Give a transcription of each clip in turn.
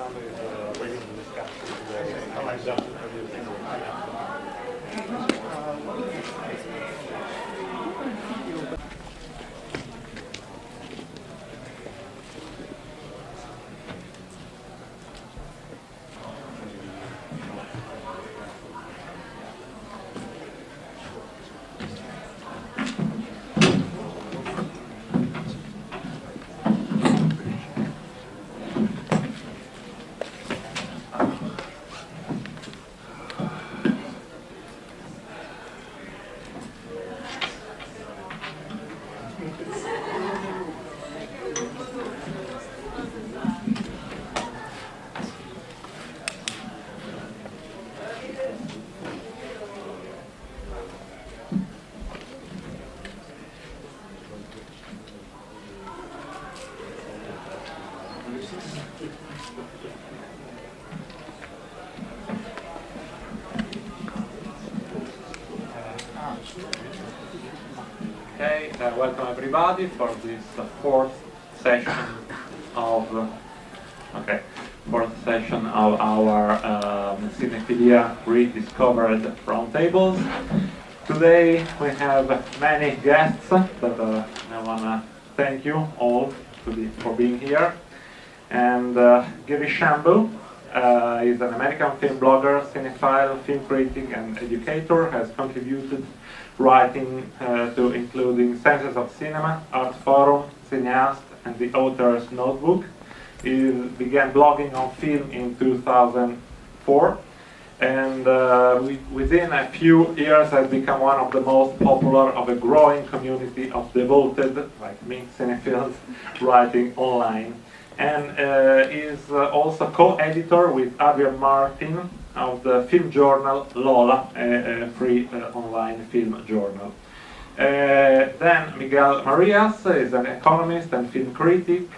Alessandro is ready to discuss today. I might just introduce him. Okay, welcome everybody for this fourth session of our Cinefilia rediscovered roundtables. Today we have many guests that I want to thank you all for being here. And Girish Shambu is an American film blogger, cinephile, film critic, and educator. Has contributed writing to including Senses of Cinema, Art Forum, Cineast, and the Author's Notebook. He began blogging on film in 2004, and within a few years has become one of the most popular of a growing community of devoted, like me, cinephiles, writing online. And is also co-editor with Adrian Martin of the film journal Lola, a free online film journal. Then Miguel Marias is an economist and film critic.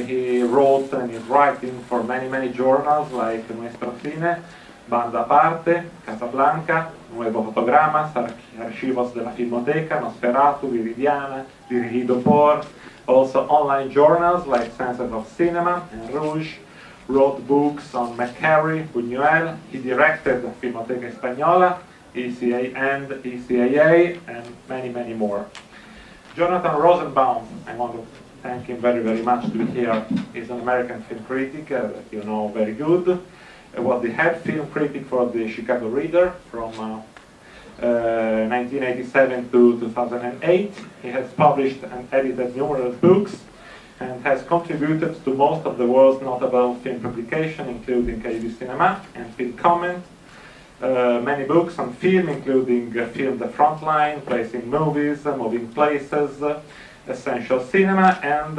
He wrote and is writing for many journals like Nuestro Cine, Banda Aparte, Casablanca, Nuevo Fotogramas, Archivos de la Filmoteca, Nosferatu, Viridiana, Dirigido por. Also online journals like Senses of Cinema and Rouge, wrote books on McCarry, Buñuel. He directed Filmoteca Española, ECAA, and many more. Jonathan Rosenbaum, I want to thank him very much to be here. He's an American film critic that you know very good. Was the head film critic for the Chicago Reader from 1987 to 2008. He has published and edited numerous books and has contributed to most of the world's notable film publications, including KD Cinema and Film Comment. Many books on film, including Film the Frontline, Placing Movies, Moving Places, Essential Cinema, and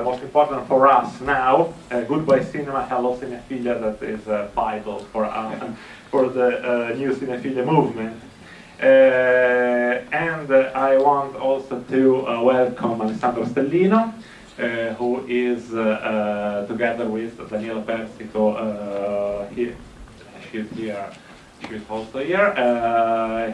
most important for us now, Goodbye Cinema, Hello Cinefilia, that is vital for for the new Cinefilia movement. And I want also to welcome Alessandro Stellino, who is together with Daniela Persico here. She's here. She's also here.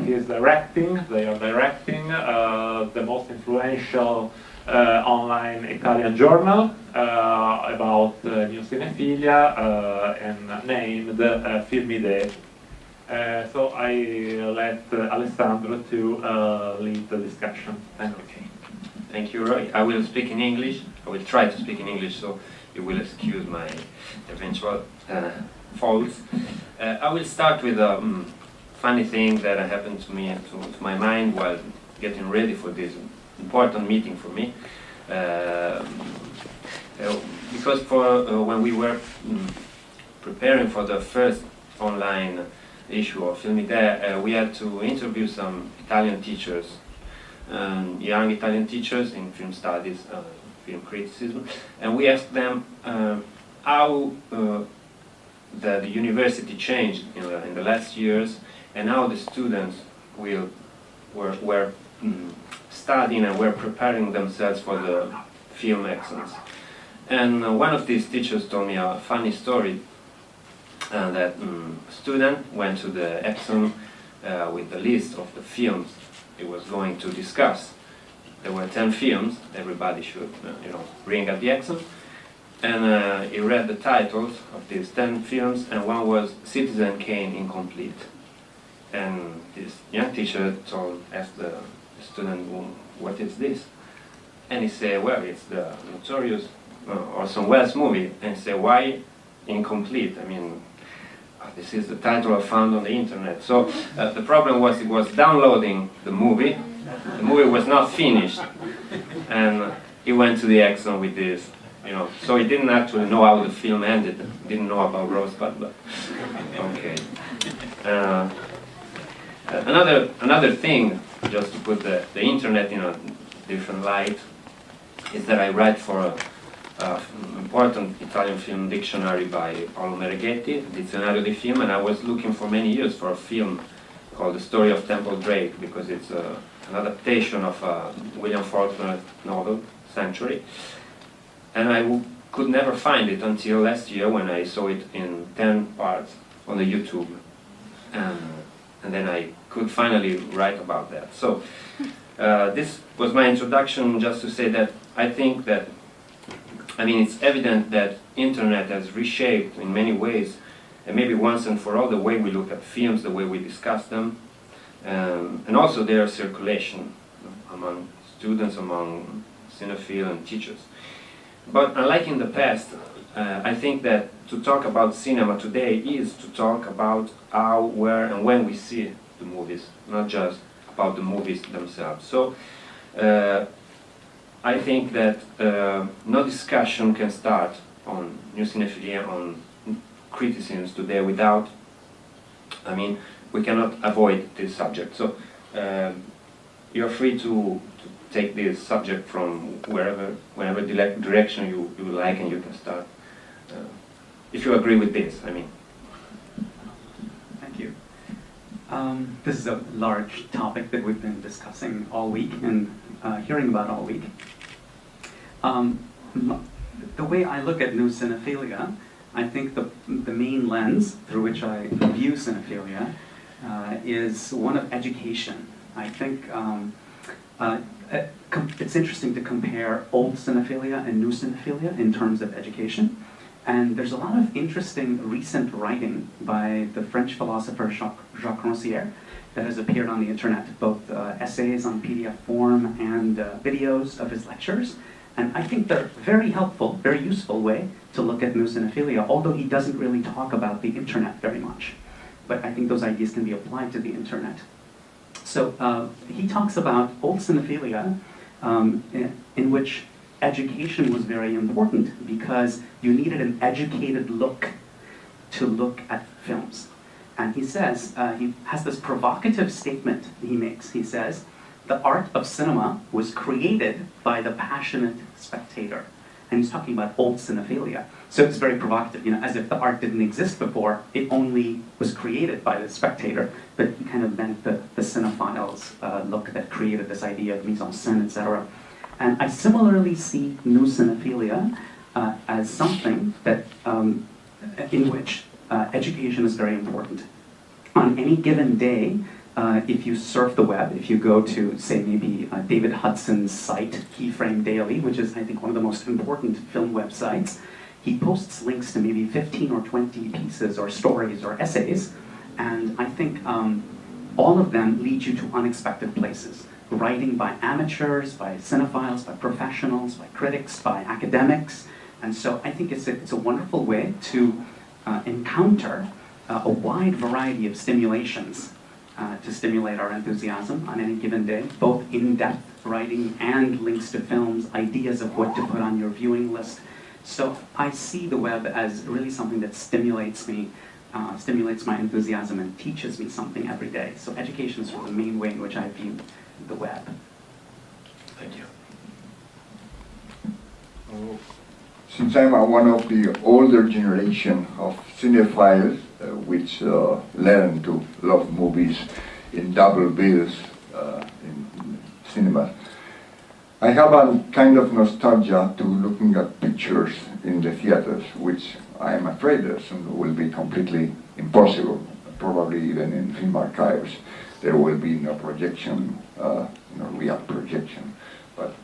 They are directing the most influential online Italian journal about new cinephilia and named Filmidee. So I let Alessandro to lead the discussion. Thank you. Okay. Thank you, Roy. I will speak in English. I will try to speak in English, so you will excuse my eventual faults. I will start with a funny thing that happened to me and to my mind while getting ready for this important meeting for me. Because when we were preparing for the first online issue of Filmidee, we had to interview some Italian teachers, young Italian teachers in film studies, film criticism, and we asked them how the university changed in the last years, and how the students were studying and were preparing themselves for the film excellence. And one of these teachers told me a funny story. That student went to the exam with the list of the films he was going to discuss. There were 10 films everybody should bring at the exam. and he read the titles of these 10 films, and one was Citizen Kane Incomplete. And this young teacher asked the student, well, what is this? And he said, well, it's the notorious Orson Welles movie. And he said, why incomplete? I mean, this is the title I found on the internet. So the problem was he was downloading the movie. The movie was not finished. And he went to the Exxon with this, you know. So he didn't actually know how the film ended. Didn't know about Rosebud, but okay. Another thing, just to put the internet in a different light, is that I write for an important Italian film dictionary by Paolo Mereghetti, Dizionario di Film, and I was looking for many years for a film called The Story of Temple Drake, because it's an adaptation of a William Faulkner novel, Sanctuary. And I could never find it until last year when I saw it in 10 parts on the YouTube. And then I could finally write about that. So this was my introduction, just to say that I think that, I mean, it's evident that internet has reshaped in many ways, and maybe once and for all, the way we look at films, the way we discuss them, and also their circulation among students, among cinephiles and teachers. But unlike in the past, I think that to talk about cinema today is to talk about how, where, and when we see the movies, not just about the movies themselves. So I think that no discussion can start on New Cinefilia, on criticisms today without, I mean, we cannot avoid this subject. So you're free to take this subject from whenever direction you like, and you can start. If you agree with this, I mean. Thank you. This is a large topic that we've been discussing all week and hearing about all week. The way I look at New Cinephilia, I think the main lens through which I view cinephilia is one of education. I think it's interesting to compare old cinephilia and new cinephilia in terms of education. And there's a lot of interesting recent writing by the French philosopher Jacques Rancière that has appeared on the internet, both essays on PDF form and videos of his lectures. And I think they're very helpful, very useful way to look at new cinephilia, although he doesn't really talk about the internet very much. But I think those ideas can be applied to the internet. So he talks about old cinephilia in which education was very important because you needed an educated look to look at films. And he says, he has this provocative statement he makes. He says, the art of cinema was created by the passionate spectator. And he's talking about old cinephilia. So it's very provocative, you know, as if the art didn't exist before, it only was created by the spectator. But he kind of meant the cinephile's look that created this idea of mise en scène, etc. And I similarly see new cinephilia as something that, in which education is very important. On any given day, if you surf the web, if you go to, say, maybe David Hudson's site, Keyframe Daily, which is, I think, one of the most important film websites, he posts links to maybe 15 or 20 pieces or stories or essays, and I think all of them lead you to unexpected places. Writing by amateurs, by cinephiles, by professionals, by critics, by academics, and so I think it's a wonderful way to encounter a wide variety of stimulations to stimulate our enthusiasm on any given day, both in-depth writing and links to films, ideas of what to put on your viewing list. So I see the web as really something that stimulates me, stimulates my enthusiasm and teaches me something every day. So education is sort of the main way in which I view the web. Thank you. Since I'm one of the older generation of cinephiles, which learn to love movies in double bills in cinema, I have a kind of nostalgia to looking at pictures in the theaters, which I am afraid soon will be completely impossible. Probably even in film archives, there will be no projection, no real projection, but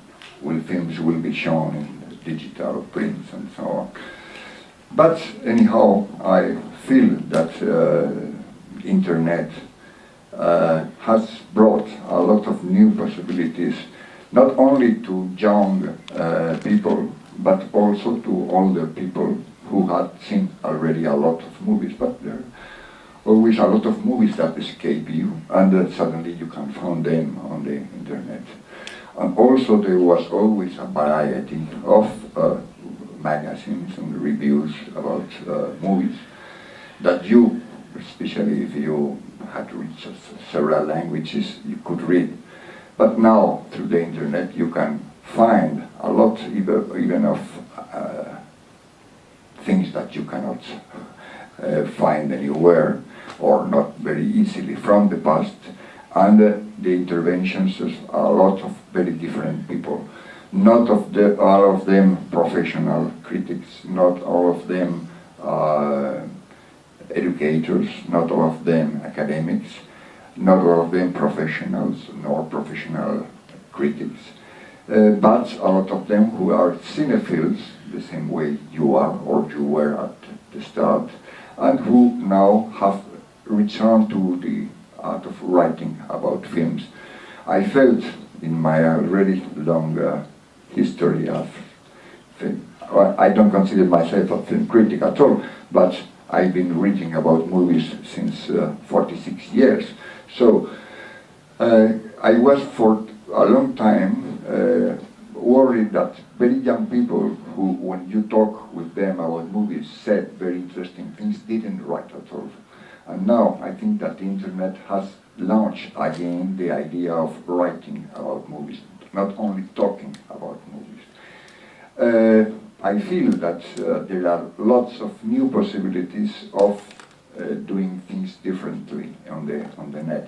films will be shown in digital prints and so on. But anyhow, I feel that internet has brought a lot of new possibilities, not only to young people, but also to older people who had seen already a lot of movies. But there are always a lot of movies that escape you, and suddenly you can find them on the internet. And also there was always a variety of magazines and reviews about movies that you, especially if you had reached several languages, you could read. But now, through the internet, you can find a lot even of things that you cannot find anywhere, or not very easily from the past, and the interventions of a lot of very different people. Not all of them professional critics, not all of them educators, not all of them academics, not all of them professionals nor professional critics, but a lot of them who are cinephiles, the same way you are or you were at the start, and who now have returned to the art of writing about films. I felt in my already long history of film, I don't consider myself a film critic at all, but I've been reading about movies since 46 years. So I was for a long time worried that very young people who, when you talk with them about movies, said very interesting things, didn't write at all. And now I think that the internet has launched again the idea of writing about movies, not only talking about movies. I feel that there are lots of new possibilities of doing things differently on the net.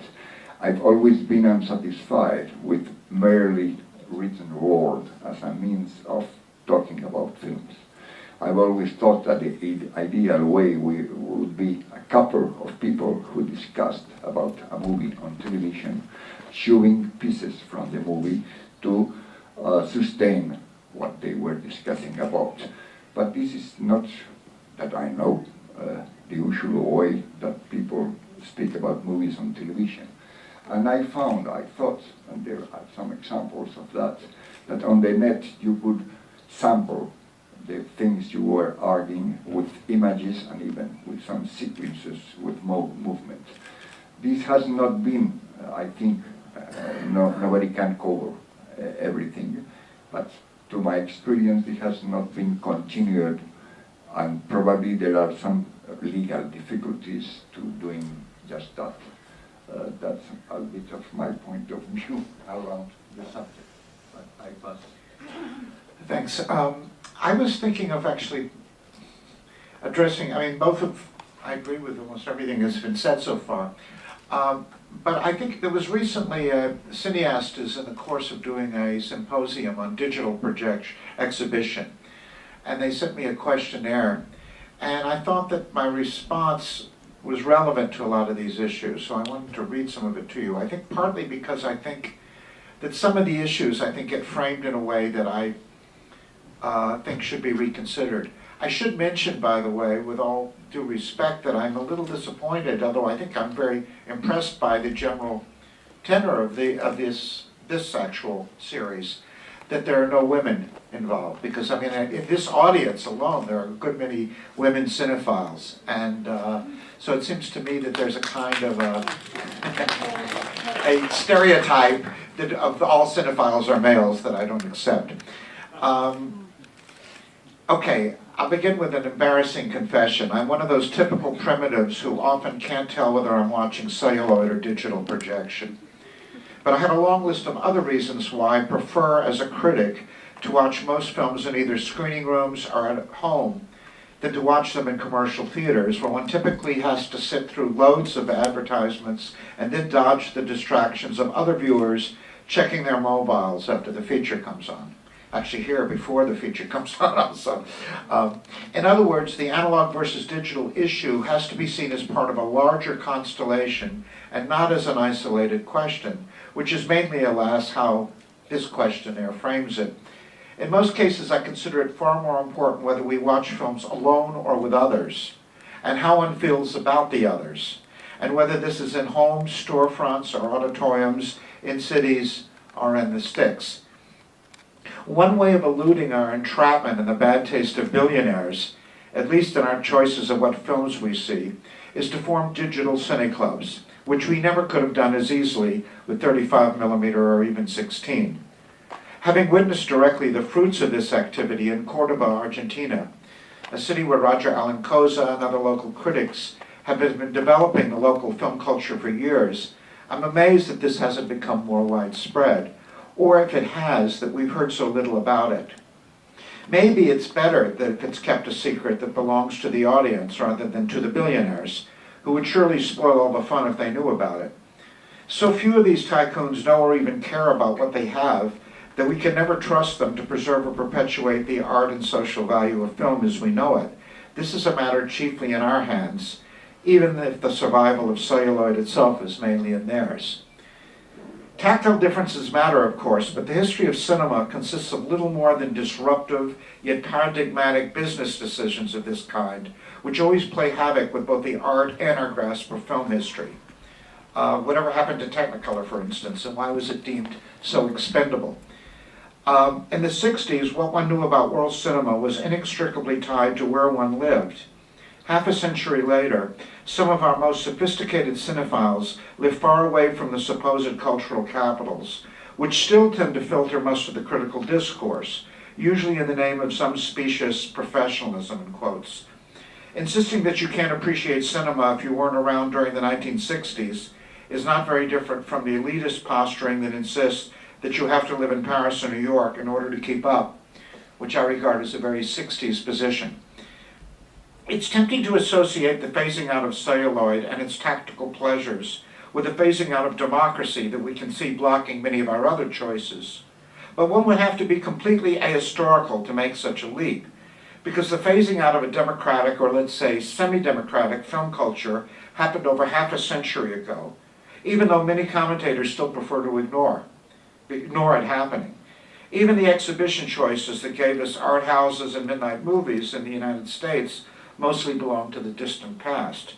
I've always been unsatisfied with merely written word as a means of talking about films. I've always thought that the ideal way would be a couple of people who discussed about a movie on television, showing pieces from the movie to sustain what they were discussing about. But this is not, that I know, the usual way that people speak about movies on television. And I thought, and there are some examples of that, that on the net you could sample the things you were arguing with images and even with some sequences with movement. This has not been, I think, nobody can cover everything, but to my experience it has not been continued, and probably there are some legal difficulties to doing just that. That's a bit of my point of view around the subject, but I pass. Thanks. I was thinking of actually addressing, I mean, I agree with almost everything that's been said so far. But I think there was recently a cineast is in the course of doing a symposium on digital projection exhibition. And they sent me a questionnaire. And I thought that my response was relevant to a lot of these issues. So I wanted to read some of it to you. I think partly because I think that some of the issues, I think, get framed in a way that I think should be reconsidered. I should mention, by the way, with all due respect, that I'm a little disappointed, although I think I'm very impressed by the general tenor of this actual series, that there are no women involved. Because, I mean, in this audience alone, there are a good many women cinephiles. And so it seems to me that there's a kind of a stereotype that of all cinephiles are males that I don't accept. Okay, I'll begin with an embarrassing confession. I'm one of those typical primitives who often can't tell whether I'm watching celluloid or digital projection. But I have a long list of other reasons why I prefer, as a critic, to watch most films in either screening rooms or at home than to watch them in commercial theaters, where one typically has to sit through loads of advertisements and then dodge the distractions of other viewers checking their mobiles after the feature comes on. Actually here before the feature comes on also. In other words, the analog versus digital issue has to be seen as part of a larger constellation and not as an isolated question, which is mainly, alas, how this questionnaire frames it. In most cases, I consider it far more important whether we watch films alone or with others, and how one feels about the others, and whether this is in homes, storefronts, or auditoriums, in cities, or in the sticks. One way of eluding our entrapment in the bad taste of billionaires, at least in our choices of what films we see, is to form digital cineclubs, which we never could have done as easily with 35mm or even 16. Having witnessed directly the fruits of this activity in Cordoba, Argentina, a city where Roger Allen Cosa and other local critics have been developing the local film culture for years, I'm amazed that this hasn't become more widespread, or if it has, that we've heard so little about it. Maybe it's better that if it's kept a secret that belongs to the audience rather than to the billionaires, who would surely spoil all the fun if they knew about it. So few of these tycoons know or even care about what they have that we can never trust them to preserve or perpetuate the art and social value of film as we know it. This is a matter chiefly in our hands, even if the survival of celluloid itself is mainly in theirs. Tactile differences matter, of course, but the history of cinema consists of little more than disruptive, yet paradigmatic business decisions of this kind, which always play havoc with both the art and our grasp of film history. Whatever happened to Technicolor, for instance, and why was it deemed so expendable? In the 60s, what one knew about world cinema was inextricably tied to where one lived. Half a century later, some of our most sophisticated cinephiles live far away from the supposed cultural capitals, which still tend to filter most of the critical discourse, usually in the name of some specious professionalism, in quotes. Insisting that you can't appreciate cinema if you weren't around during the 1960s is not very different from the elitist posturing that insists that you have to live in Paris or New York in order to keep up, which I regard as a very 60s position. It's tempting to associate the phasing out of celluloid and its tactical pleasures with the phasing out of democracy that we can see blocking many of our other choices. But one would have to be completely ahistorical to make such a leap, because the phasing out of a democratic, or let's say semi-democratic, film culture happened over half a century ago, even though many commentators still prefer to ignore it happening. Even the exhibition choices that gave us art houses and midnight movies in the United States mostly belong to the distant past.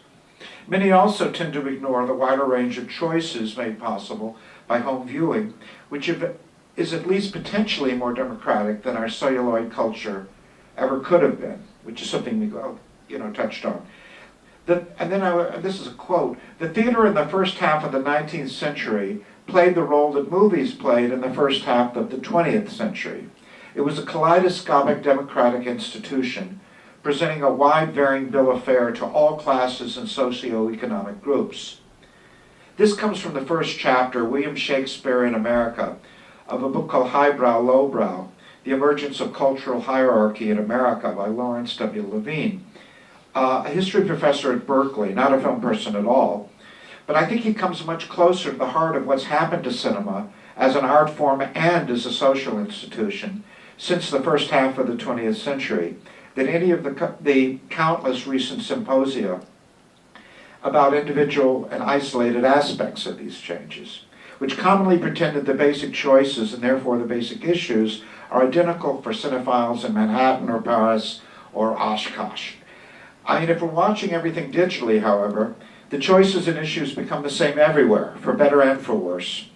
Many also tend to ignore the wider range of choices made possible by home viewing, which is at least potentially more democratic than our celluloid culture ever could have been, which is something Miguel, touched on. This is a quote: "The theater in the first half of the 19th century played the role that movies played in the first half of the 20th century. It was a kaleidoscopic democratic institution, presenting a wide-varying bill of fare to all classes and socioeconomic groups." This comes from the first chapter, William Shakespeare in America, of a book called Highbrow, Lowbrow, The Emergence of Cultural Hierarchy in America by Lawrence W. Levine, a history professor at Berkeley, not a film person at all, but I think he comes much closer to the heart of what's happened to cinema as an art form and as a social institution since the first half of the 20th century than any of the countless recent symposia about individual and isolated aspects of these changes, which commonly pretended the basic choices and therefore the basic issues are identical for cinephiles in Manhattan or Paris or Oshkosh. If we're watching everything digitally, however, the choices and issues become the same everywhere, for better and for worse.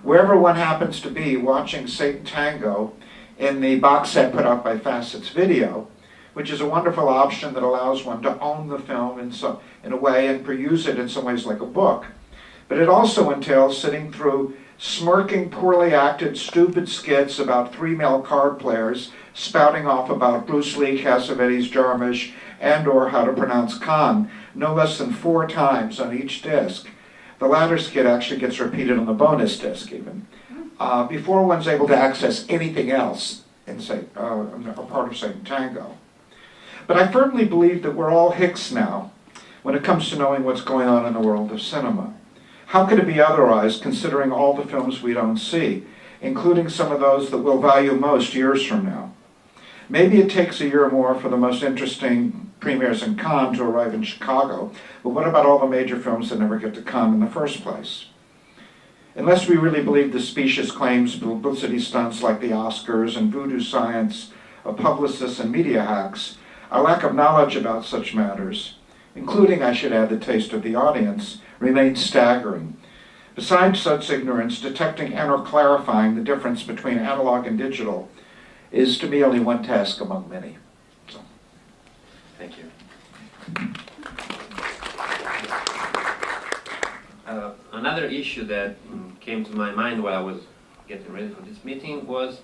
Wherever one happens to be watching Satan Tango in the box set put out by Facets Video, which is a wonderful option that allows one to own the film in a way and peruse it in some ways like a book. But it also entails sitting through smirking, poorly acted, stupid skits about 3 male card players spouting off about Bruce Lee, Cassavetes, Jarmusch, and or how to pronounce Khan, no less than 4 times on each disc. The latter skit actually gets repeated on the bonus disc even, before one's able to access anything else in, a part of Satan Tango. But I firmly believe that we're all hicks now when it comes to knowing what's going on in the world of cinema. How could it be otherwise, considering all the films we don't see, including some of those that we'll value most years from now? Maybe it takes a year or more for the most interesting premieres in Cannes to arrive in Chicago, but what about all the major films that never get to Cannes in the first place? Unless we really believe the specious claims, publicity stunts like the Oscars and voodoo science of publicists and media hacks, our lack of knowledge about such matters, including, I should add, the taste of the audience, remains staggering. Besides such ignorance, detecting and or clarifying the difference between analog and digital is to me only one task among many. So. Thank you. Another issue that came to my mind while I was getting ready for this meeting was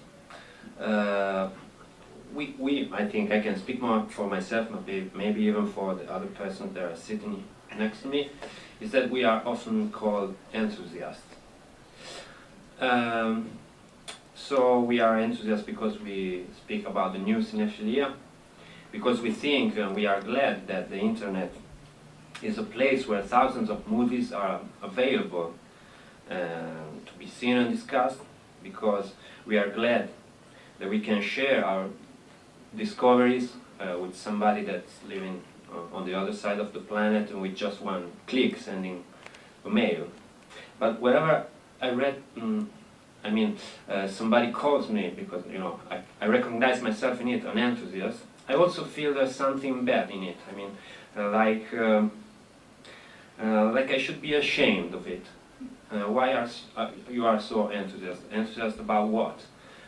I think I can speak more for myself, maybe even for the other persons that are sitting next to me, is that we are often called enthusiasts. So we are enthusiasts because we speak about the new Cinefilia, because we think and we are glad that the internet is a place where thousands of movies are available to be seen and discussed, because we are glad that we can share our discoveries with somebody that's living on the other side of the planet, and with just one click sending a mail. But whenever I read, somebody calls me because I recognize myself in it, an enthusiast. I also feel there's something bad in it. I mean, like I should be ashamed of it. Why you are so enthusiastic? Enthusiastic about what?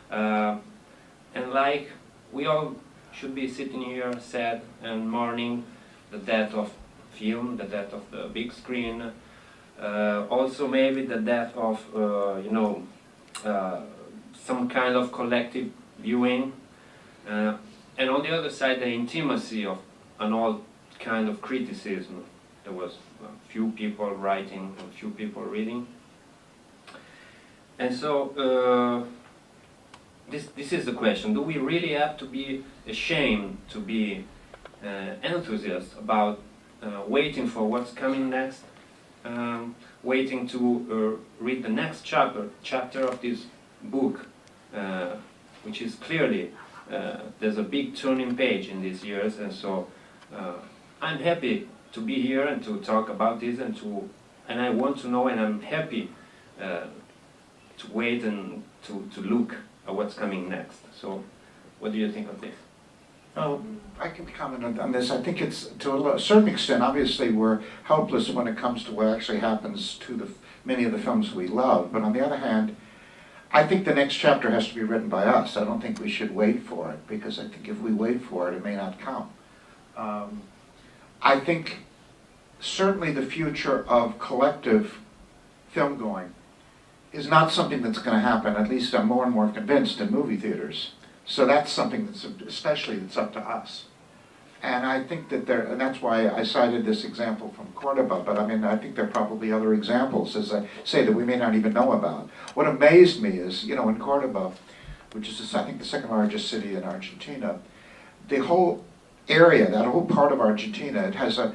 And like we all should be sitting here sad and mourning the death of film, the death of the big screen, also maybe the death of some kind of collective viewing, and on the other side the intimacy of an old kind of criticism. There was a few people writing, a few people reading, and so this is the question: do we really have to be ashamed to be enthusiasts about waiting for what's coming next, waiting to read the next chapter of this book, which is clearly there's a big turning page in these years, and so I'm happy to be here and to talk about this, and I want to know, and I'm happy to wait and to look at what's coming next. So, what do you think of this? Well, I can comment on this. I think it's, to a certain extent, obviously we're helpless when it comes to what actually happens to many of the films we love. But on the other hand, I think the next chapter has to be written by us. I don't think we should wait for it, because I think if we wait for it, it may not come. I think certainly the future of collective film going is not something that's going to happen, at least I'm more and more convinced, in movie theaters. So that's something that's up to us. And I think that and that's why I cited this example from Cordoba, but I mean, I think there are probably other examples, as I say, that we may not even know about. What amazed me is, in Cordoba, which is, I think, the second largest city in Argentina, the whole area, that whole part of Argentina, it has a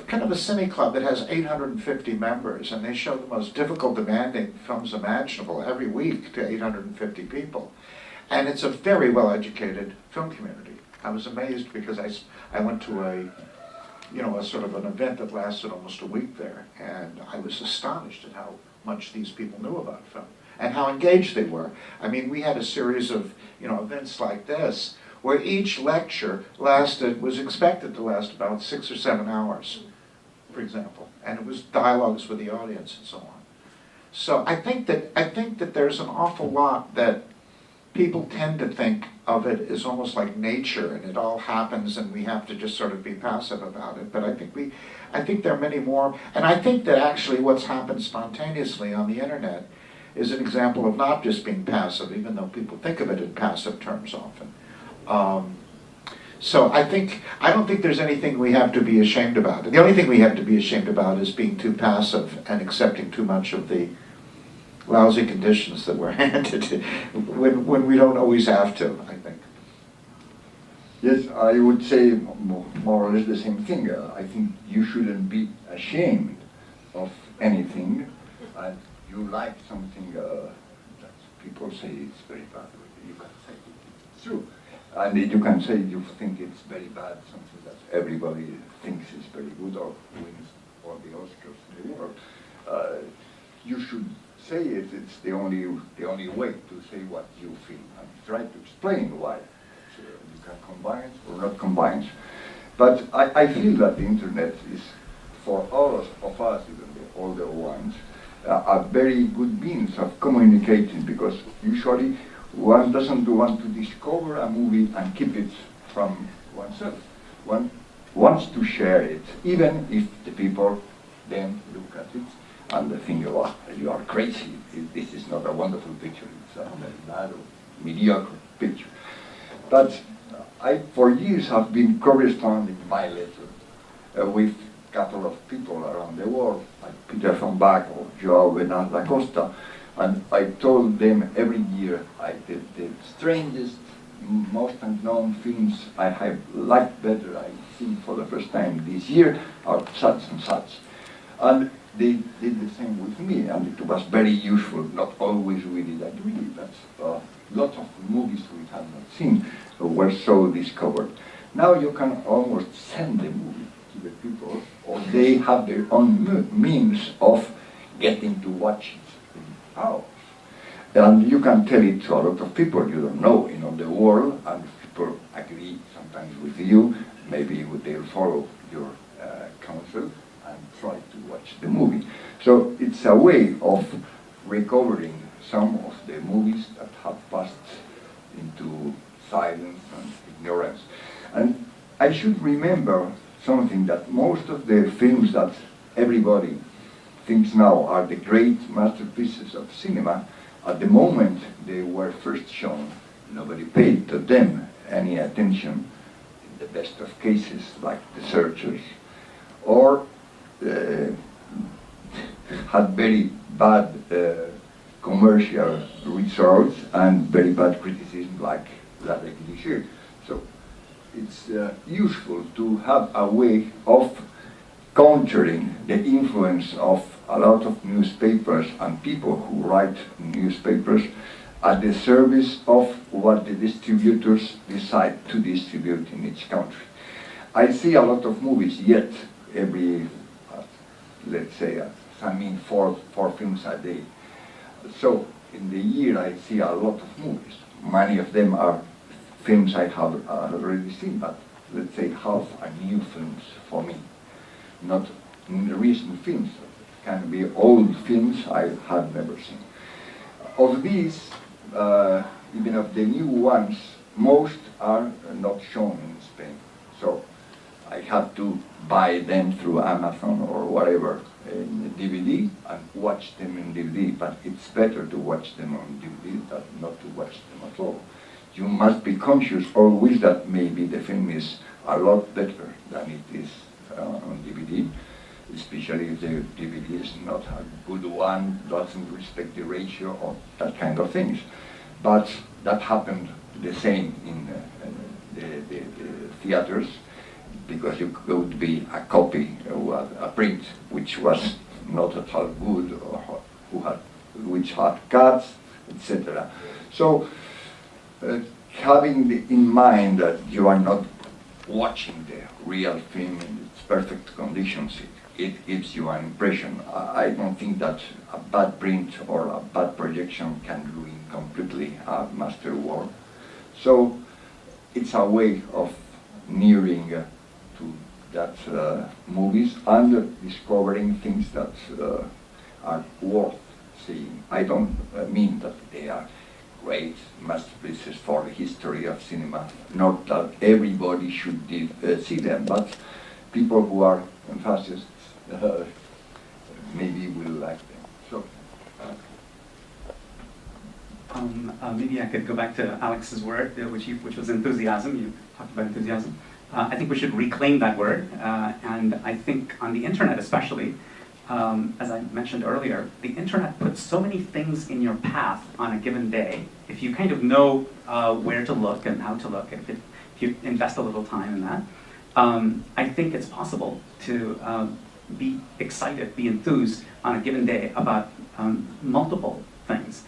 kind of a cine-club that has 850 members, and they show the most difficult, demanding films imaginable every week to 850 people. And it's a very well-educated film community. I was amazed because I went to a sort of an event that lasted almost a week there, and I was astonished at how much these people knew about film and how engaged they were. I mean, we had a series of events like this where each lecture was expected to last about 6 or 7 hours, for example, and it was dialogues with the audience and so on. So I think that there's an awful lot that people tend to think of it as almost like nature, and it all happens, and we have to just sort of be passive about it. But I think there are many more, and I think that actually what's happened spontaneously on the internet is an example of not just being passive, even though people think of it in passive terms often. So I don't think there's anything we have to be ashamed about. The only thing we have to be ashamed about is being too passive and accepting too much of the lousy conditions that we're handed when we don't always have to, I think. Yes, I would say more or less the same thing. I think you shouldn't be ashamed of anything. You like something that people say it's very bad, you can say it's true. And you can say you think it's very bad, something that everybody thinks is very good or wins all the Oscars in the world. You should say it, it's the only way to say what you feel and try to explain why. So you can combine or not combine. But I feel that the internet is, for all of us, even the older ones, a very good means of communicating, because usually one doesn't want to discover a movie and keep it from oneself. One wants to share it, even if the people then look at it and they think, oh, you are crazy, this is not a wonderful picture, it's a very bad or mediocre picture. But I, for years, have been corresponding by letter with a couple of people around the world, like Peter von Bach or João Bernardo da Costa, and I told them every year the strangest, most unknown films I have liked better, I think for the first time this year, are such and such. And they did the same with me, and it was very useful. Not always we did agree, but lots of movies we had not seen were so discovered. Now you can almost send the movie to the people, or they have their own means of getting to watch it in hours. And you can tell it to a lot of people you don't know in the world, and people agree sometimes with you, maybe they'll follow your counsel and try to watch the movie. So it's a way of recovering some of the movies that have passed into silence and ignorance. And I should remember something, that most of the films that everybody thinks now are the great masterpieces of cinema, at the moment they were first shown, nobody paid to them any attention, in the best of cases, like The Searchers, or had very bad commercial results and very bad criticism, like La Girish. So it's useful to have a way of countering the influence of a lot of newspapers and people who write newspapers at the service of what the distributors decide to distribute in each country. I see a lot of movies, yet every, let's say, I mean 4 films a day. So in the year I see a lot of movies. Many of them are films I have already seen, but let's say half are new films for me. Not recent films, it can be old films I had never seen. Of these, even of the new ones, most are not shown in Spain. So I have to buy them through Amazon or whatever in DVD and watch them in DVD, but it's better to watch them on DVD than not to watch them at all. You must be conscious always that maybe the film is a lot better than it is on DVD, especially if the DVD is not a good one, doesn't respect the ratio, or that kind of things. But that happened the same in the theaters, because you could be a copy or a print which was not at all good, or which had cuts, etc. So having in mind that you are not watching the real film in its perfect conditions, it gives you an impression. I don't think that a bad print or a bad projection can ruin completely a masterwork. So it's a way of nearing to that movies and discovering things that are worth seeing. I don't mean that they are great masterpieces for the history of cinema, not that everybody should see them, but people who are enthusiasts maybe will like them. So, maybe I could go back to Alex's word, which was enthusiasm. You talked about enthusiasm. I think we should reclaim that word, and I think on the internet especially, as I mentioned earlier, the internet puts so many things in your path on a given day. If you kind of know where to look and how to look, if you invest a little time in that, I think it's possible to be excited, be enthused on a given day about multiple things,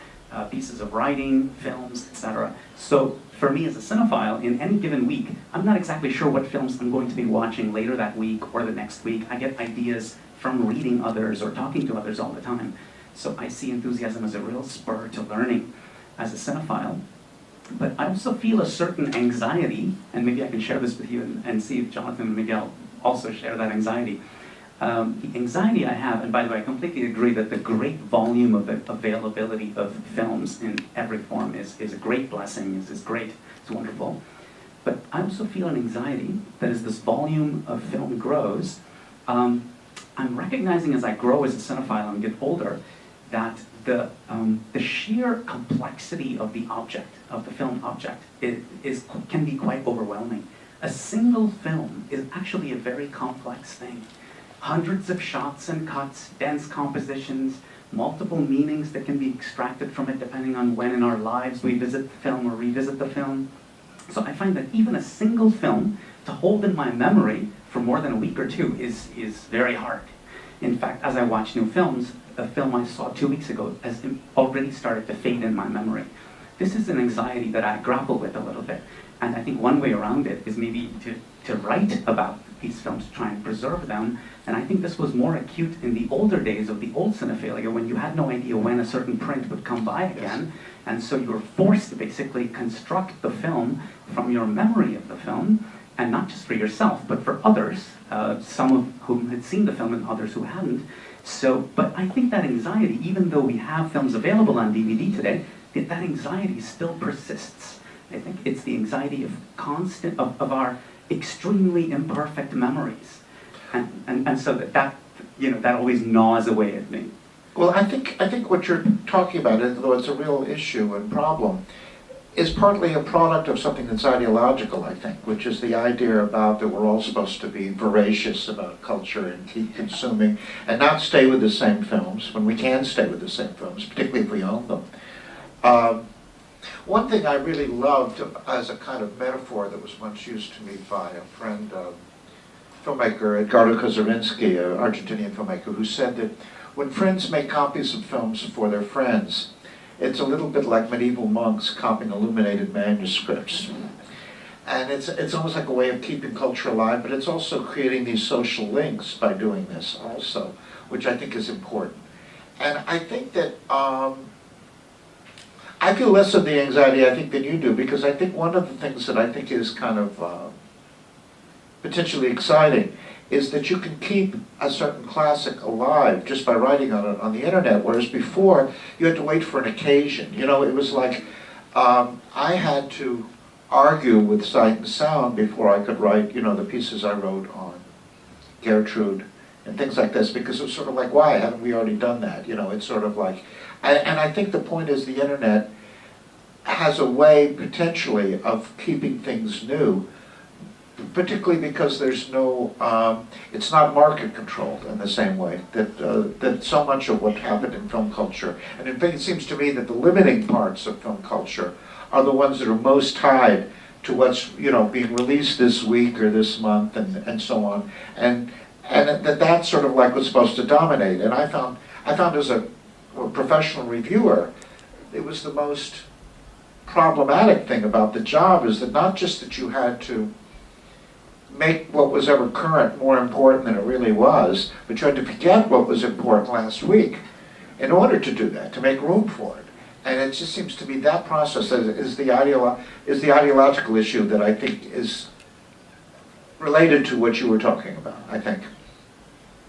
pieces of writing, films, etc. So for me as a cinephile, in any given week, I'm not exactly sure what films I'm going to be watching later that week or the next week. I get ideas from reading others or talking to others all the time. So I see enthusiasm as a real spur to learning as a cinephile. But I also feel a certain anxiety, and maybe I can share this with you and see if Jonathan and Miguel also share that anxiety. The anxiety I have, and by the way, I completely agree that the great volume of availability of films in every form is a great blessing, is great, it's wonderful. But I also feel an anxiety that as this volume of film grows, I'm recognizing as I grow as a cinephile and get older, that the sheer complexity of the object, of the film object, can be quite overwhelming. A single film is actually a very complex thing. Hundreds of shots and cuts, dense compositions, multiple meanings that can be extracted from it depending on when in our lives we visit the film or revisit the film. So I find that even a single film to hold in my memory for more than a week or two is very hard. In fact, as I watch new films, a film I saw 2 weeks ago has already started to fade in my memory. This is an anxiety that I grapple with a little bit. And I think one way around it is maybe to write about these films, to try and preserve them. And I think this was more acute in the older days of the old cinephilia, when you had no idea when a certain print would come by again. And so you were forced to basically construct the film from your memory of the film, and not just for yourself, but for others, some of whom had seen the film and others who hadn't. So, but I think that anxiety, even though we have films available on DVD today, that anxiety still persists. I think it's the anxiety of of our extremely imperfect memories. And so that always gnaws away at me. Well, I think what you're talking about, though it's a real issue and problem, is partly a product of something that's ideological, I think, which is the idea about that we're all supposed to be voracious about culture and keep consuming and not stay with the same films when we can stay with the same films, particularly if we own them. One thing I really loved as a kind of metaphor that was once used to me by a friend, filmmaker Edgardo Kozarinsky, an Argentinian filmmaker, who said that when friends make copies of films for their friends, it's a little bit like medieval monks copying illuminated manuscripts. And it's almost like a way of keeping culture alive, but it's also creating these social links by doing this also, which I think is important. And I think that I feel less of the anxiety, I think, than you do, because I think one of the things that I think is kind of potentially exciting is that you can keep a certain classic alive just by writing on it on the internet, whereas before you had to wait for an occasion. You know, it was like I had to argue with Sight and Sound before I could write, you know, the pieces I wrote on Gertrude and things like this, because it was sort of like, why haven't we already done that? You know, it's sort of like, and I think the point is the internet has a way potentially of keeping things new, particularly because there's no, it's not market controlled in the same way that so much of what happened in film culture, and in fact it seems to me that the limiting parts of film culture are the ones that are most tied to what's, you know, being released this week or this month and so on, and that's sort of like what's supposed to dominate. And I found as a professional reviewer, it was the most problematic thing about the job is that not just that you had to make what was ever current more important than it really was, but you had to forget what was important last week in order to do that, to make room for it. And it just seems to me that process is the ideological issue that I think is related to what you were talking about, I think.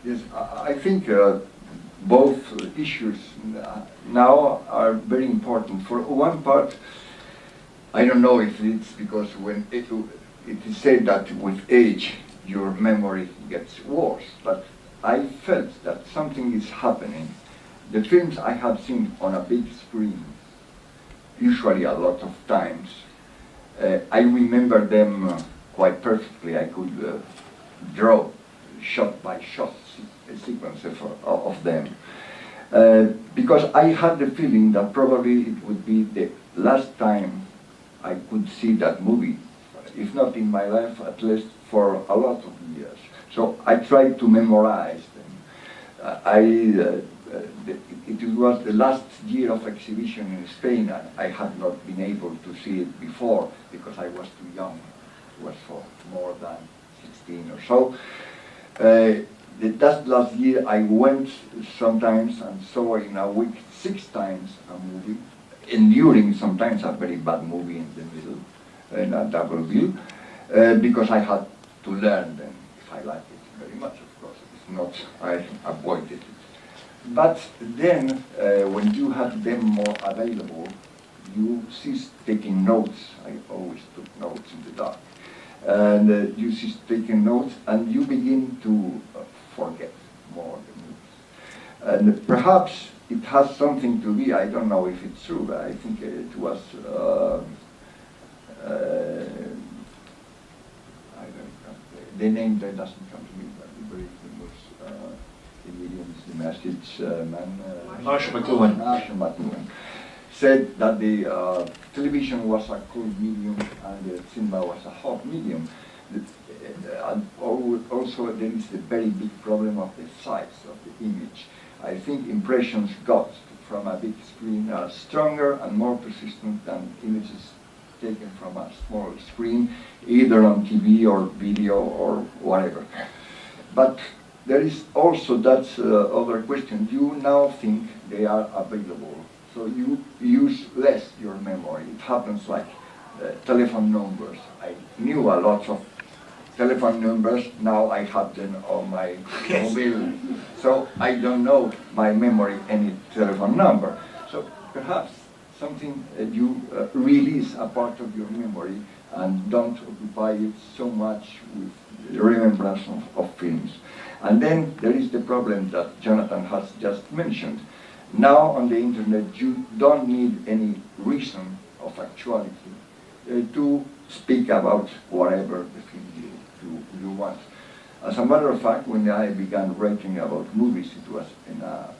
Yes, I think both issues now are very important. For one part, I don't know if it's because when it is said that with age your memory gets worse, but I felt that something is happening. The films I have seen on a big screen, usually a lot of times, I remember them quite perfectly. I could draw shot by shot sequence of them. Because I had the feeling that probably it would be the last time I could see that movie, if not in my life, at least for a lot of years. So I tried to memorize them. It was the last year of exhibition in Spain, and I had not been able to see it before because I was too young. It was for more than 16 or so. that last year I went sometimes and saw in a week 6 times a movie, enduring sometimes a very bad movie in the middle, in a double bill, because I had to learn them if I liked it very much, of course. If not, I avoided it. But then, when you have them more available, you cease taking notes. I always took notes in the dark. And you cease taking notes, and you begin to forget more the movies. And perhaps it has something to be, I don't know if it's true, but I think it was, I don't know, the name that doesn't come to me, but the very famous Canadian gymnastics man, Marshall McLuhan. Marshall McLuhan, said that the television was a cold medium and the cinema was a hot medium. And also there is the very big problem of the size of the image. I think impressions got from a big screen are stronger and more persistent than images taken from a small screen, either on TV or video or whatever. But there is also that other question. You now think they are available, so you use less your memory. It happens like telephone numbers. I knew a lot of telephone numbers, now I have them on my mobile. So I don't know my memory any telephone number. So perhaps something you release a part of your memory and don't occupy it so much with the remembrance of films. And then there is the problem that Jonathan has just mentioned. Now on the internet you don't need any reason of actuality to speak about whatever the film you want. As a matter of fact, when I began writing about movies, it was in a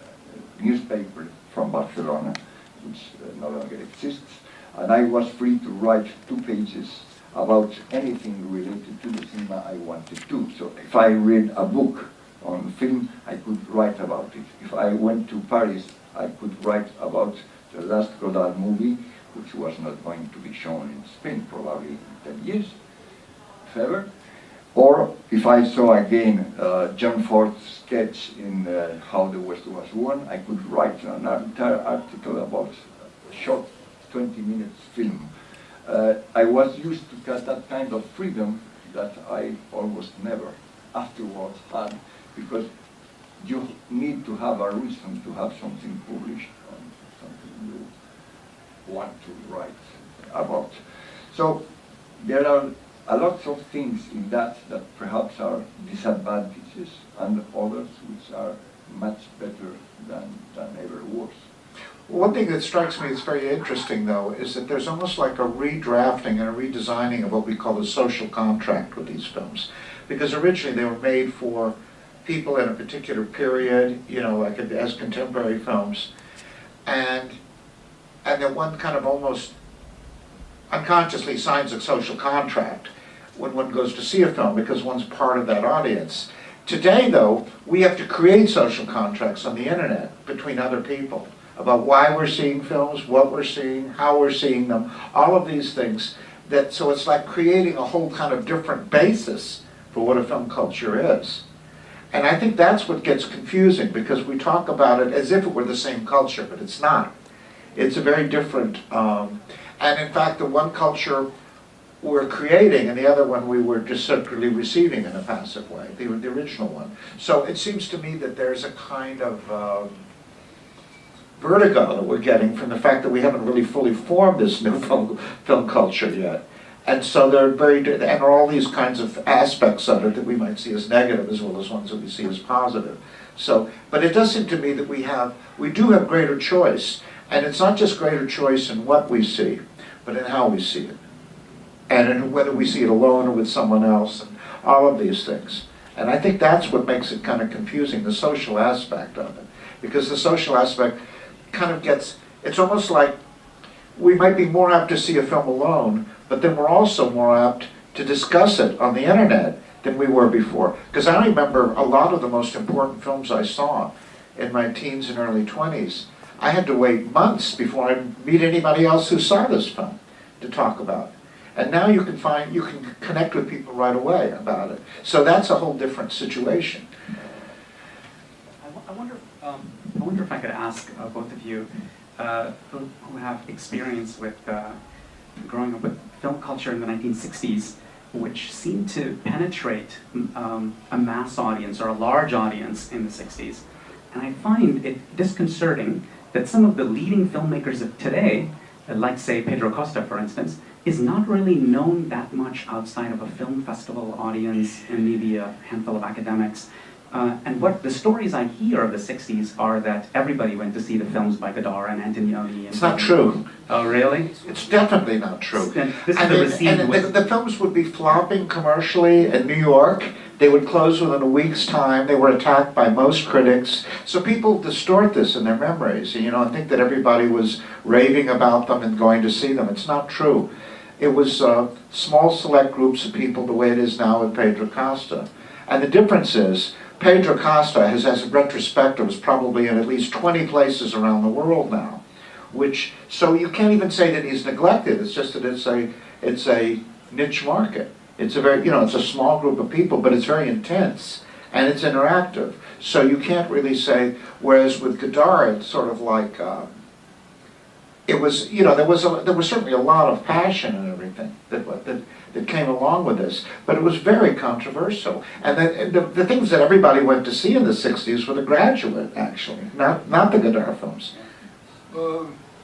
newspaper from Barcelona, which no longer exists, and I was free to write 2 pages about anything related to the cinema I wanted to. So if I read a book on film, I could write about it. If I went to Paris, I could write about the last Godard movie, which was not going to be shown in Spain probably in 10 years, if ever. Or if I saw again John Ford's sketch in How the West Was Won, I could write an entire article about a short 20 minutes film. I was used to that kind of freedom that I almost never afterwards had, because you need to have a reason to have something published on something you want to write about. So there are a lot of things in that perhaps are disadvantages, and others which are much better than ever was. One thing that strikes me as very interesting, though, is that there's almost like a redrafting and a redesigning of what we call the social contract with these films. Because originally they were made for people in a particular period, you know, like as contemporary films. And then one kind of almost unconsciously signs a social contract when one goes to see a film, because one's part of that audience. Today, though, we have to create social contracts on the internet between other people about why we're seeing films, what we're seeing, how we're seeing them, all of these things. So it's like creating a whole kind of different basis for what a film culture is. And I think that's what gets confusing, because we talk about it as if it were the same culture, but it's not. It's a very different, and in fact the one culture we're creating and the other one we were just simply receiving in a passive way, the original one. So it seems to me that there's a kind of vertigo that we're getting from the fact that we haven't really fully formed this new film culture yet. And so there are and all these kinds of aspects of it that we might see as negative as well as ones that we see as positive. So, but it does seem to me that we do have greater choice, and it's not just greater choice in what we see, but in how we see it, and in whether we see it alone or with someone else, and all of these things. And I think that's what makes it kind of confusing, the social aspect of it, because the social aspect kind of it's almost like we might be more apt to see a film alone, but then we're also more apt to discuss it on the internet than we were before. Because I remember a lot of the most important films I saw in my teens and early 20s, I had to wait months before I meet anybody else who saw this film to talk about it. And now you can connect with people right away about it. So that's a whole different situation. I wonder if I could ask both of you who have experience with growing up with film culture in the 1960s, which seemed to penetrate a mass audience or a large audience in the 60s. And I find it disconcerting that some of the leading filmmakers of today, like say Pedro Costa for instance, is not really known that much outside of a film festival audience and maybe a handful of academics. And what the stories I hear of the 60s are that everybody went to see the films by Godard and Antonioni. And It's not true. Oh, really? It's definitely not true. And this is the received and the films would be flopping commercially in New York. They would close within a week's time. They were attacked by most critics. So people distort this in their memories, you know, and think that everybody was raving about them and going to see them. It's not true. It was small select groups of people the way it is now with Pedro Costa. And the difference is, Pedro Costa has, as a retrospective, is probably in at least 20 places around the world now. So you can't even say that he's neglected. It's just that it's a niche market. It's a very, you know, it's a small group of people, but it's very intense and it's interactive. So you can't really say. Whereas with Godard, it's sort of like it was, you know, there was certainly a lot of passion and everything that came along with this, but it was very controversial. And the things that everybody went to see in the 60s were The Graduate, actually, not the Godard films.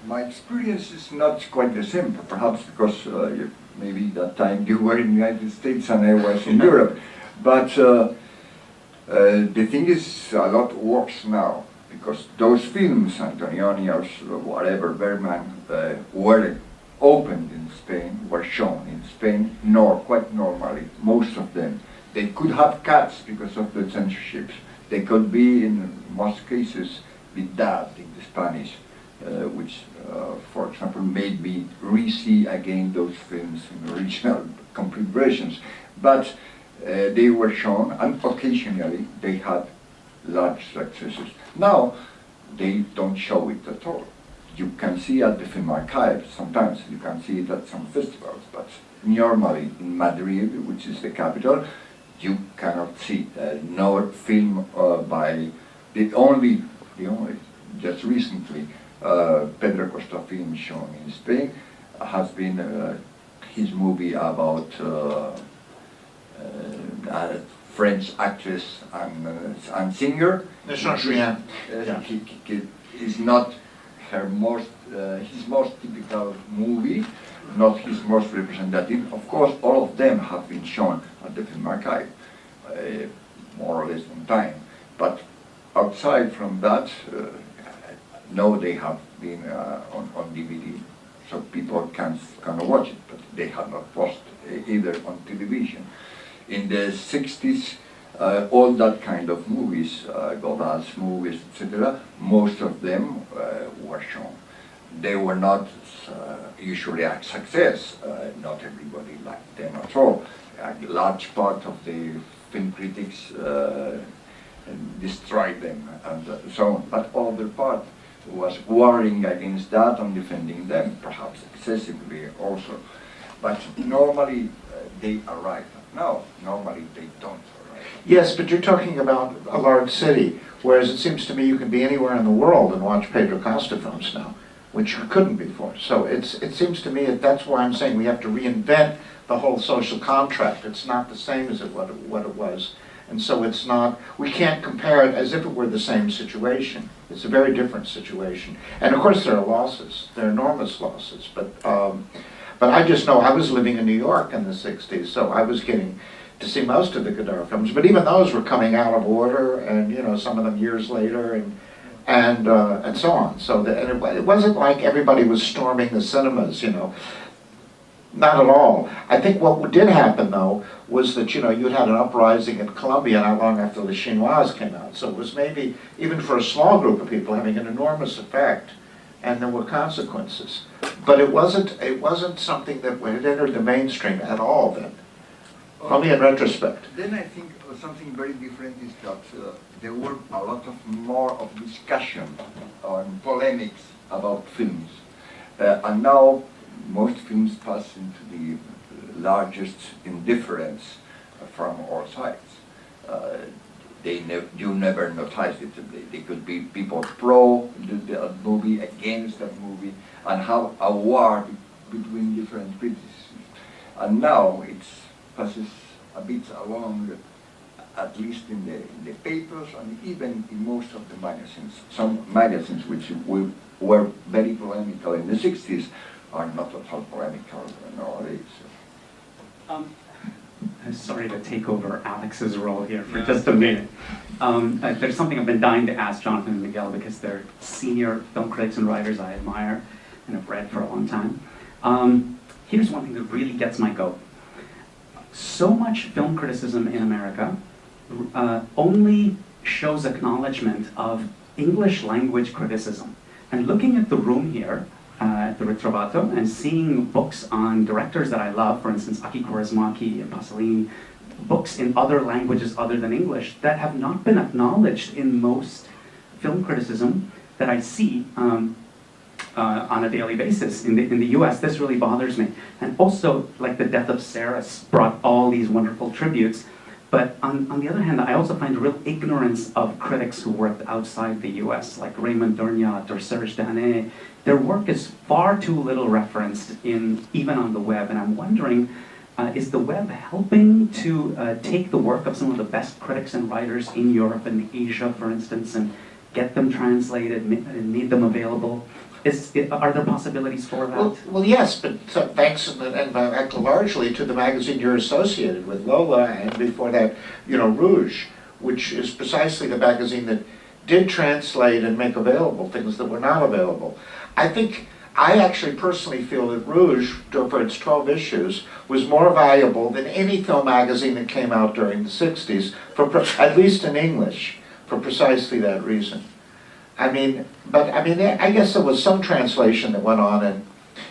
My experience is not quite the same, perhaps because maybe that time you were in the United States and I was in Europe. But the thing is a lot worse now, because those films, Antonioni or whatever, Bergman, were opened in Spain, were shown in Spain, quite normally, most of them. They could have cuts because of the censorships. They could be, in most cases, be dubbed into Spanish, which, for example, made me re-see again those films in original, complete versions. But they were shown, and occasionally they had large successes. Now, they don't show it at all. You can see at the Film Archive, sometimes you can see it at some festivals, but normally in Madrid, which is the capital, you cannot see no film by the only, just recently, Pedro Costa film shown in Spain has been his movie about French actress and singer. Is not her most, his most typical movie, not his most representative. Of course, all of them have been shown at the Film Archive, more or less on time. But outside from that, no, they have been on DVD, so people can watch it, but they have not watched either on television. In the 60s, all that kind of movies, Godard's movies, etc., most of them were shown. They were not usually a success. Not everybody liked them at all. A large part of the film critics destroyed them and so on. But other part was warring against that and defending them, perhaps excessively also. But normally they arrive. Now, normally they don't arrive. Yes, but you're talking about a large city, whereas it seems to me you can be anywhere in the world and watch Pedro Costa films now, which you couldn't before. So it seems to me that's why I'm saying we have to reinvent the whole social contract. It's not the same as what it was. And so it's not, we can't compare it as if it were the same situation. It's a very different situation. And of course there are losses, there are enormous losses, but I just know I was living in New York in the 60s, so I was getting to see most of the Godard films, but even those were coming out of order, and you know, some of them years later, and so on. So it wasn't like everybody was storming the cinemas, you know. Not at all. I think what did happen, though, was that, you know, you had an uprising in Colombia not long after the Chinoise came out. So it was maybe, even for a small group of people, having an enormous effect, and there were consequences. But it wasn't something that had entered the mainstream at all then, only in retrospect. Then I think something very different is that there were a lot more of discussion and polemics about films. And now, most films pass into the largest indifference from all sides. you never notice it. They could be people pro the movie, against that movie, and have a war between different criticisms. And now it passes a bit along, at least in the papers and even in most of the magazines. Some magazines which were very polemical in the 60s are not at all polemical nowadays. Sorry to take over Alex's role here for just a minute. There's something I've been dying to ask Jonathan and Miguel, because they're senior film critics and writers I admire and have read for a long time. Here's one thing that really gets my goat. So much film criticism in America only shows acknowledgement of English language criticism. And looking at the room here, at the Ritrovato, and seeing books on directors that I love, for instance, Aki Kaurismäki and Pasolini, books in other languages other than English that have not been acknowledged in most film criticism that I see on a daily basis in the US. This really bothers me. And also, like the death of Saris brought all these wonderful tributes. But on the other hand, I also find real ignorance of critics who worked outside the US, like Raymond Durniat or Serge Danet. Their work is far too little referenced even on the web, and I'm wondering, is the web helping to take the work of some of the best critics and writers in Europe and Asia, for instance, and get them translated and made them available? Are there possibilities for that? Well, yes, but thanks and largely to the magazine you're associated with, Lola, and before that, Rouge, which is precisely the magazine that did translate and make available things that were not available. I actually personally feel that Rouge, for its 12 issues, was more valuable than any film magazine that came out during the 60s, at least in English, for precisely that reason. I guess there was some translation that went on in,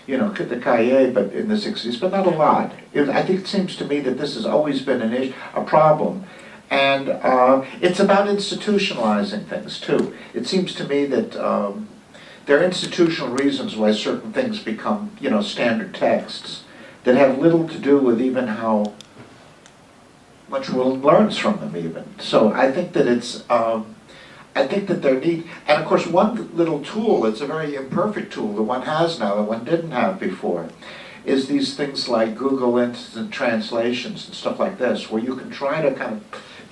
the Cahiers, but in the 60s, but not a lot. I think it seems to me that this has always been a problem. And it's about institutionalizing things, too. It seems to me that there are institutional reasons why certain things become, standard texts that have little to do with even how much one learns from them, even. So I think that I think that there and of course one little tool, it's a very imperfect tool that one has now that one didn't have before, is these things like Google Instant Translations and stuff like this, where you can try to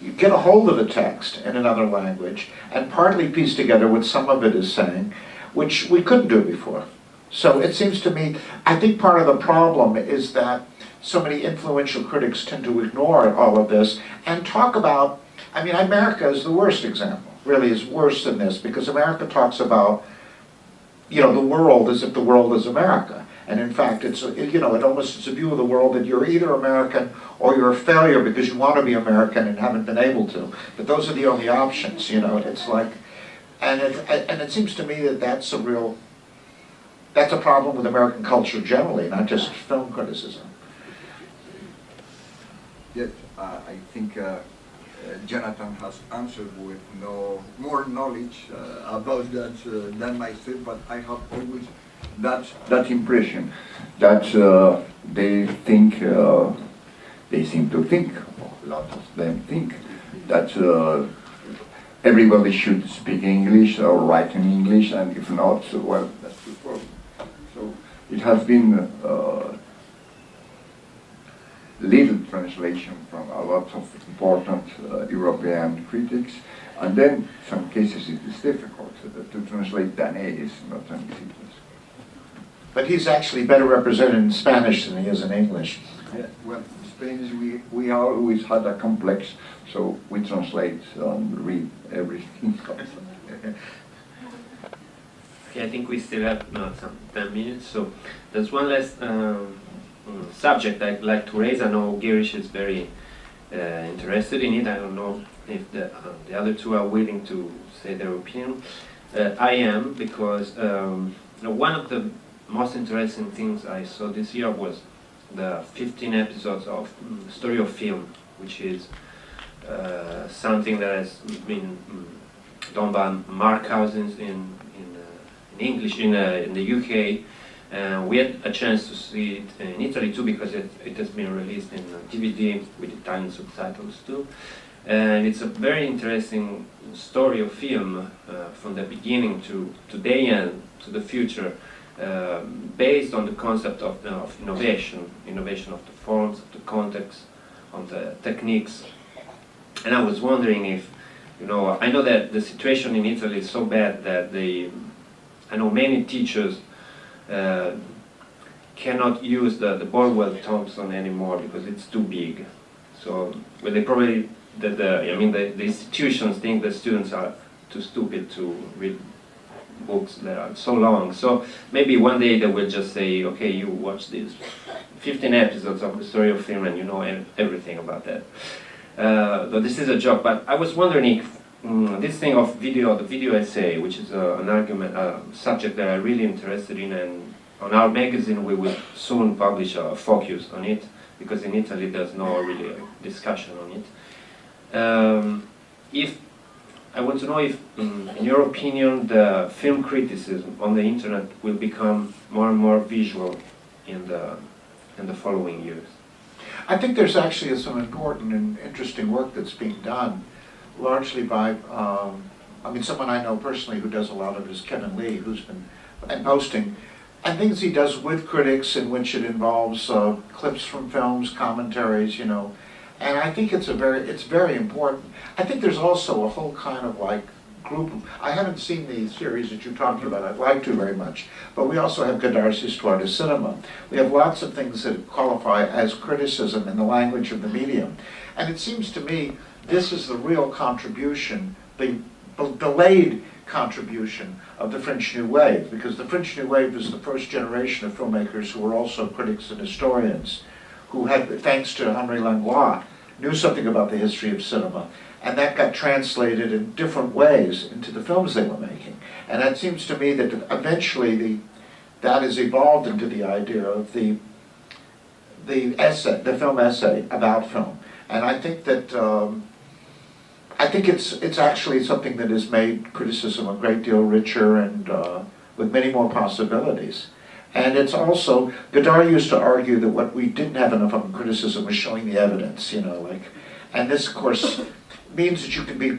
you get a hold of the text in another language and partly piece together what some of it is saying, which we couldn't do before. So it seems to me, I think part of the problem is that so many influential critics tend to ignore all of this and talk about, America is the worst example, really is worse than this, because America talks about, the world as if the world is America. And in fact, it's a view of the world that you're either American or you're a failure because you want to be American and haven't been able to. But those are the only options, It's like, and it seems to me that that's a problem with American culture generally, not just film criticism. Yes, I think Jonathan has answered with more knowledge about that than myself, but I have always that impression that they seem to think, a lot of them think, that everybody should speak English or write in English, and if not, well, that's the problem. So it has been little translation from a lot of important European critics, and then some cases it is difficult to translate. Danet is not an easy task. But he's actually better represented in Spanish than he is in English. Yeah, well, Spanish we always had a complex, so we translate and read everything. Okay, I think we still have some 10 minutes, so there's one last subject I'd like to raise. I know Girish is very interested in it. I don't know if the other two are willing to say their opinion. I am, because one of the most interesting things I saw this year was the 15 episodes of Story of Film, which is something that has been done by Mark Cousins in English in the UK. We had a chance to see it in Italy too, because it has been released in DVD with Italian subtitles too. and it's a very interesting story of film from the beginning to the end, to the future, based on the concept of innovation of the forms, of the context, of the techniques. And I was wondering if, you know, I know that the situation in Italy is so bad that I know many teachers cannot use the Borwell-Thompson anymore because it's too big. So, well, they probably, the institutions think the students are too stupid to read books that are so long. So maybe one day they will just say, okay, you watch these 15 episodes of the story of film and you know everything about that. But this is a joke, but I was wondering if this thing of video, the video essay, which is an subject that I'm really interested in, and on our magazine we will soon publish a focus on it, because in Italy there's no really discussion on it. If I want to know if, in your opinion, the film criticism on the internet will become more and more visual in the following years. I think there's actually some important and interesting work that's being done, largely by, someone I know personally who does a lot of it is Kevin Lee, who's been posting, and things he does with critics in which it involves clips from films, commentaries, you know, and I think it's very important. I think there's also a whole kind of like group. I haven't seen the series that you talked about. I'd like to very much, but we also have Godard's Histoire du Cinema. We have lots of things that qualify as criticism in the language of the medium, and it seems to me this is the real contribution, the delayed contribution of the French New Wave, because the French New Wave is the first generation of filmmakers who were also critics and historians, who had, thanks to Henri Langlois, knew something about the history of cinema, and that got translated in different ways into the films they were making. And it seems to me that eventually that has evolved into the idea of the essay, the film essay about film. And I think that it's actually something that has made criticism a great deal richer and with many more possibilities. And it's also, Godard used to argue that what we didn't have enough of in criticism was showing the evidence, you know, like, and this of course means that you can be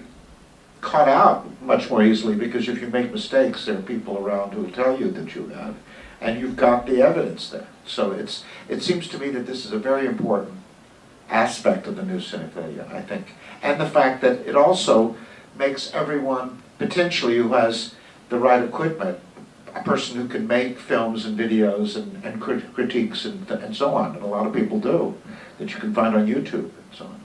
caught out much more easily, because if you make mistakes, there are people around who will tell you that you have, and you've got the evidence there. So it seems to me that this is a very important aspect of the new Cinefilia, I think. And the fact that it also makes everyone, potentially, who has the right equipment, a person who can make films and videos and critiques and so on, and a lot of people do, that you can find on YouTube and so on.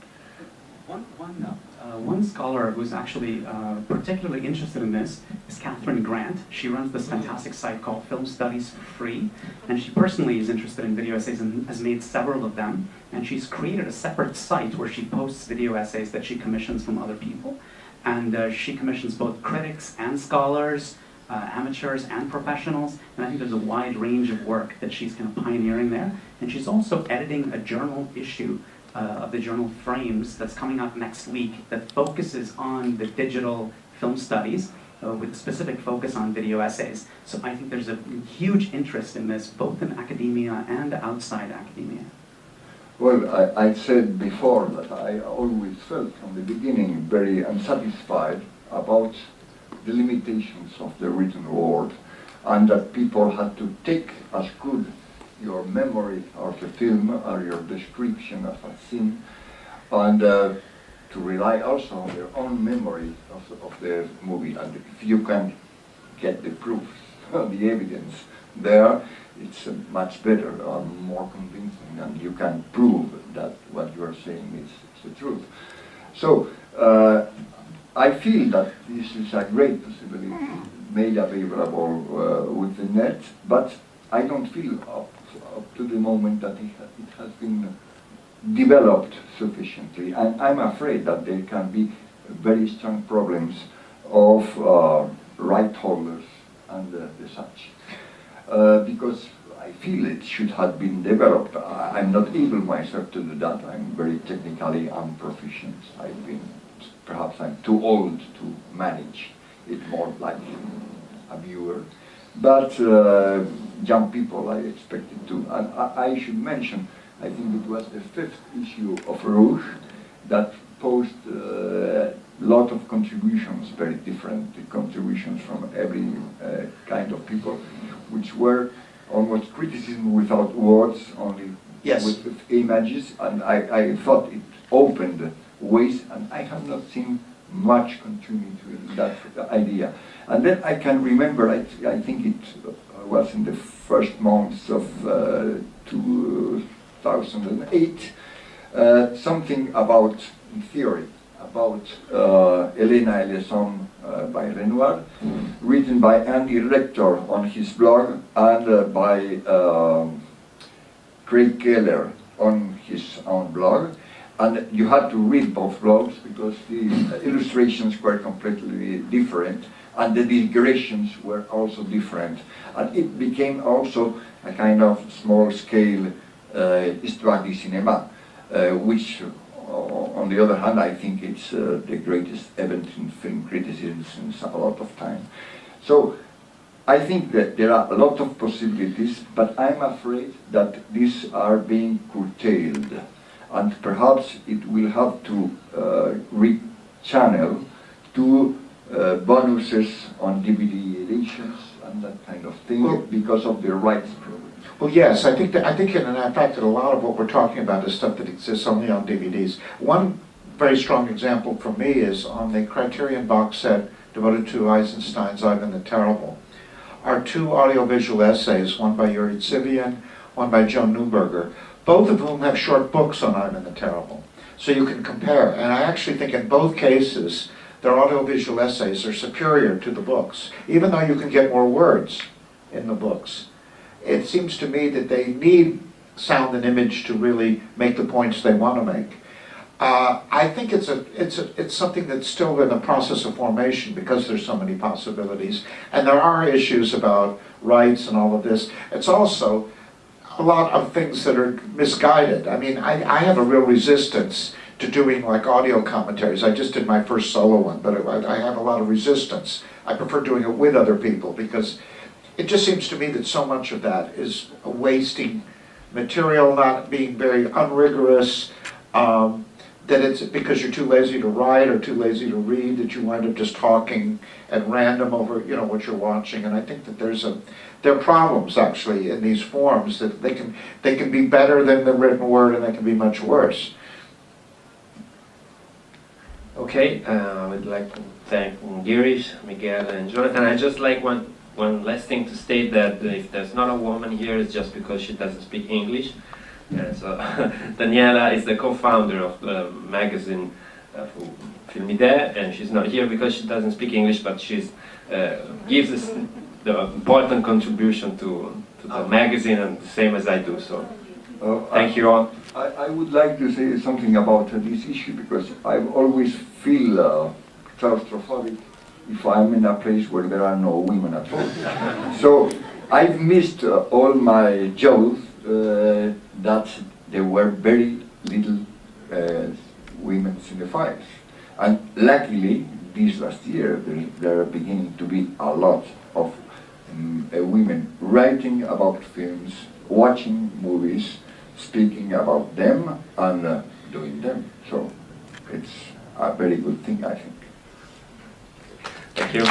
One scholar who's actually particularly interested in this is Catherine Grant. She runs this fantastic site called Film Studies for Free, and she personally is interested in video essays and has made several of them. And she's created a separate site where she posts video essays that she commissions from other people. And she commissions both critics and scholars, amateurs and professionals, and I think there's a wide range of work that she's kind of pioneering there. And she's also editing a journal issue of the journal Frames that's coming out next week that focuses on the digital film studies with a specific focus on video essays. So I think there's a huge interest in this, both in academia and outside academia. Well, I said before that I always felt from the beginning very unsatisfied about the limitations of the written word, and that people had to take as good your memory of the film or your description of a scene, and to rely also on their own memory of the movie. And if you can get the proof, the evidence there, it's much better and more convincing, and you can prove that what you are saying is the truth. So I feel that this is a great possibility made available with the net, but I don't feel up to the moment that it has been developed sufficiently. And I'm afraid that there can be very strong problems of right holders and the such. Because I feel it should have been developed. I'm not able myself to do that. I'm very technically unproficient. Perhaps I'm too old to manage it more like a viewer. But young people, I expected to. And I should mention, I think it was the 5th issue of Rouge that post a lot of contributions, very different contributions from every kind of people, which were almost criticism without words, only Yes. with images, and I thought it opened ways, and I have not seen much continuity in that idea. And then I can remember, I think it was in the first months of 2008, something about, in theory, about Elena Eleison by Renoir, written by Andy Rector on his blog, and by Craig Keller on his own blog. And you had to read both blogs because the illustrations were completely different, and the digressions were also different. And it became also a kind of small-scale histoire du cinéma, which, on the other hand, I think it's the greatest event in film criticism since a lot of time. So I think that there are a lot of possibilities, but I'm afraid that these are being curtailed. And perhaps it will have to rechannel to bonuses on DVD editions and that kind of thing, well, because of the rights problem. Well, yes, I think in fact that a lot of what we're talking about is stuff that exists only on DVDs. One very strong example for me is on the Criterion box set devoted to Eisenstein's Ivan the Terrible, are two audiovisual essays, one by Yuri Tsivian, one by Joan Neuberger, both of whom have short books on Ivan the Terrible. So you can compare. And I actually think in both cases, their audiovisual essays are superior to the books, even though you can get more words in the books. It seems to me that they need sound and image to really make the points they want to make. I think it's something that's still in the process of formation because there's so many possibilities. And there are issues about rights and all of this. It's also a lot of things that are misguided. I mean, I have a real resistance to doing like audio commentaries. I just did my first solo one, but I have a lot of resistance. I prefer doing it with other people because it just seems to me that so much of that is wasting material, not being very unrigorous, that it's because you're too lazy to write or too lazy to read that you wind up just talking at random over what you're watching. And I think that there are problems actually in these forms that they can be better than the written word and they can be much worse. Okay, I would like to thank Girish, Miguel, and Jonathan. I just like one last thing to state that if there's not a woman here, it's just because she doesn't speak English. So Daniela is the co-founder of the magazine Filmidee, and she's not here because she doesn't speak English, but she gives us the important contribution to the magazine, and the same as I do. So thank you all. I would like to say something about this issue because I always feel claustrophobic if I'm in a place where there are no women at all. So I've missed all my youth that there were very little women cinephiles. And luckily, this last year, there are beginning to be a lot of women writing about films, watching movies, speaking about them, and doing them. So it's a very good thing, I think. Thank you.